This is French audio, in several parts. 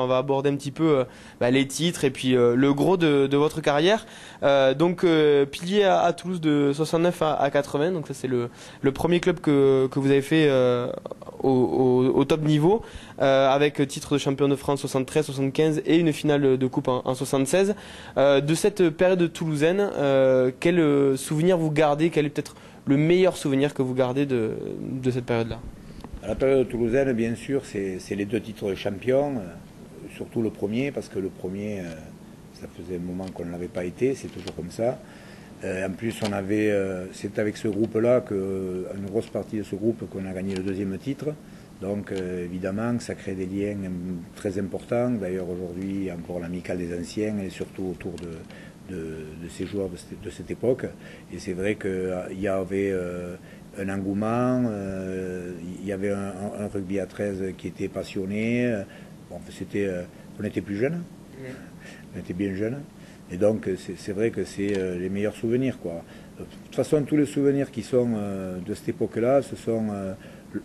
on va aborder un petit peu les titres et puis le gros de votre carrière. Donc pilier à Toulouse de 69 à 80, donc ça c'est le premier club que vous avez fait au top niveau, avec titre de champion de France 73, 75 et une finale de coupe en 76. De cette période toulousaine, quel souvenir vous gardez? Quel est peut-être le meilleur souvenir que vous gardez de cette période-là? La période toulousaine, bien sûr, c'est les 2 titres de champion, surtout le premier, parce que le premier, ça faisait un moment qu'on ne l'avait pas été, c'est toujours comme ça. En plus, c'est avec ce groupe-là, une grosse partie de ce groupe, qu'on a gagné le 2e titre. Donc évidemment, ça crée des liens très importants. D'ailleurs, aujourd'hui, il y a encore l'amicale des anciens, et surtout autour de ces joueurs de cette époque. Et c'est vrai qu'il y avait un engouement, il y avait un rugby à 13 qui était passionné. Bon, on était plus jeunes, on était bien jeunes. Et donc c'est vrai que c'est les meilleurs souvenirs, quoi. De toute façon, tous les souvenirs qui sont de cette époque-là, ce sont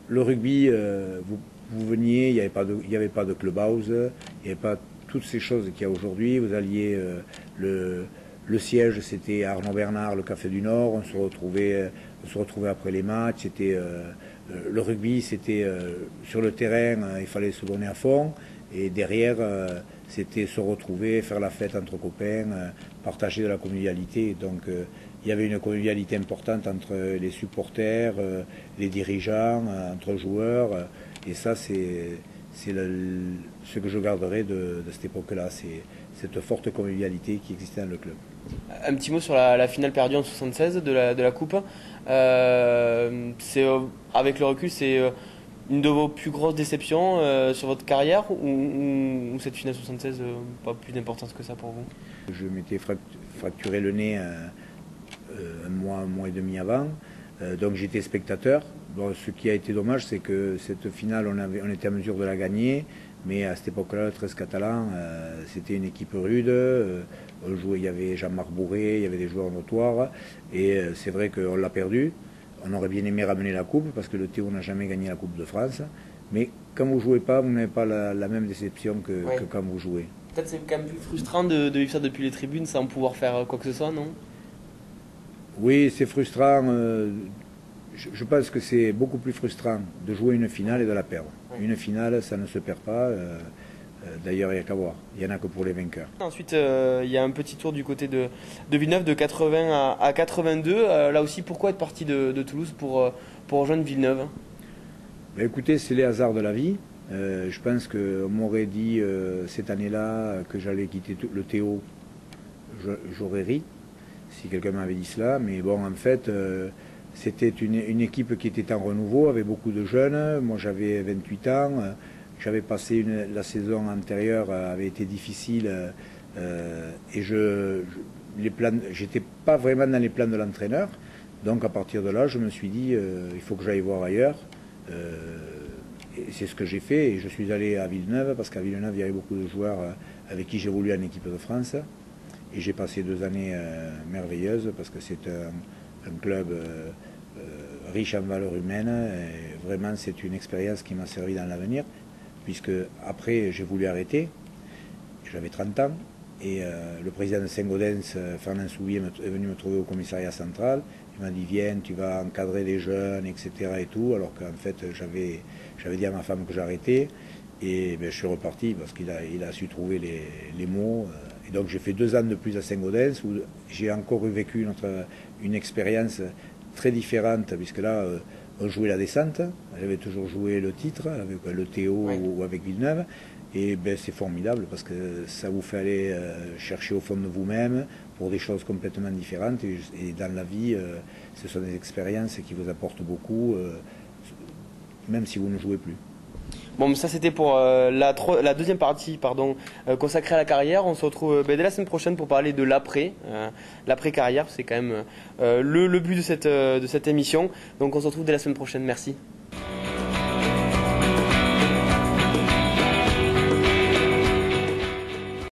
le rugby. Vous veniez, il n'y avait pas de clubhouse, il n'y avait pas toutes ces choses qu'il y a aujourd'hui. Vous alliez, le siège, c'était Arnaud Bernard, le Café du Nord. On se retrouvait après les matchs. C'était le rugby, c'était sur le terrain, il fallait se donner à fond. Et derrière, c'était se retrouver, faire la fête entre copains, partager de la convivialité. Donc il y avait une convivialité importante entre les supporters, les dirigeants, entre joueurs. Et ça, c'est ce que je garderai de cette époque-là. C'est cette forte convivialité qui existait dans le club. Un petit mot sur la finale perdue en 76 de la Coupe. Avec le recul, c'est une de vos plus grosses déceptions sur votre carrière, ou cette finale 76 pas plus d'importance que ça pour vous? Je m'étais fracturé le nez un mois et demi avant, donc j'étais spectateur. Bon, ce qui a été dommage, c'est que cette finale, on était à mesure de la gagner, mais à cette époque-là, le 13 catalan, c'était une équipe rude. On jouait, il y avait Jean-Marc Bourré, il y avait des joueurs notoires, et c'est vrai qu'on l'a perdu. On aurait bien aimé ramener la coupe, parce que le Théo n'a jamais gagné la Coupe de France. Mais quand vous ne jouez pas, vous n'avez pas la même déception que quand vous jouez. Peut-être c'est quand même plus frustrant de vivre ça depuis les tribunes sans pouvoir faire quoi que ce soit, non? Oui, c'est frustrant. Je pense que c'est beaucoup plus frustrant de jouer une finale et de la perdre. Oui. Une finale, ça ne se perd pas. D'ailleurs, il n'y a qu'à voir. Il n'y en a que pour les vainqueurs. Ensuite, il y a un petit tour du côté de Villeneuve, de 80 à 82. Là aussi, pourquoi être parti de Toulouse pour rejoindre Villeneuve? Ben, écoutez, c'est les hasards de la vie. Je pense qu'on m'aurait dit cette année-là que j'allais quitter le Théo. J'aurais ri si quelqu'un m'avait dit cela. Mais bon, en fait, c'était une équipe qui était en renouveau, avec beaucoup de jeunes. Moi, j'avais 28 ans. J'avais passé la saison antérieure, avait été difficile. Et j'étais pas vraiment dans les plans de l'entraîneur. Donc, à partir de là, je me suis dit, il faut que j'aille voir ailleurs. Et c'est ce que j'ai fait. Et je suis allé à Villeneuve, parce qu'à Villeneuve, il y avait beaucoup de joueurs avec qui j'ai évolué en équipe de France. Et j'ai passé 2 années merveilleuses, parce que c'est un club riche en valeurs humaines. Et vraiment, c'est une expérience qui m'a servi dans l'avenir, puisque après, j'ai voulu arrêter. J'avais 30 ans. Et le président de Saint-Gaudens, Fernand Soubier, est venu me trouver au commissariat central. Il m'a dit, viens, tu vas encadrer les jeunes, etc. et tout, alors qu'en fait, j'avais dit à ma femme que j'arrêtais. Et ben, je suis reparti, parce qu'il a su trouver les mots. Et donc j'ai fait 2 ans de plus à Saint-Gaudens, où j'ai encore vécu une expérience très différente, puisque là, on jouait la descente. J'avais toujours joué le titre, avec le Théo ou avec Villeneuve. Et ben, c'est formidable, parce que ça vous fait aller chercher au fond de vous-même pour des choses complètement différentes. Et dans la vie, ce sont des expériences qui vous apportent beaucoup, même si vous ne jouez plus. Bon, ça c'était pour la deuxième partie consacrée à la carrière. On se retrouve dès la semaine prochaine pour parler de l'après-carrière. C'est quand même le but de cette émission. Donc on se retrouve dès la semaine prochaine. Merci.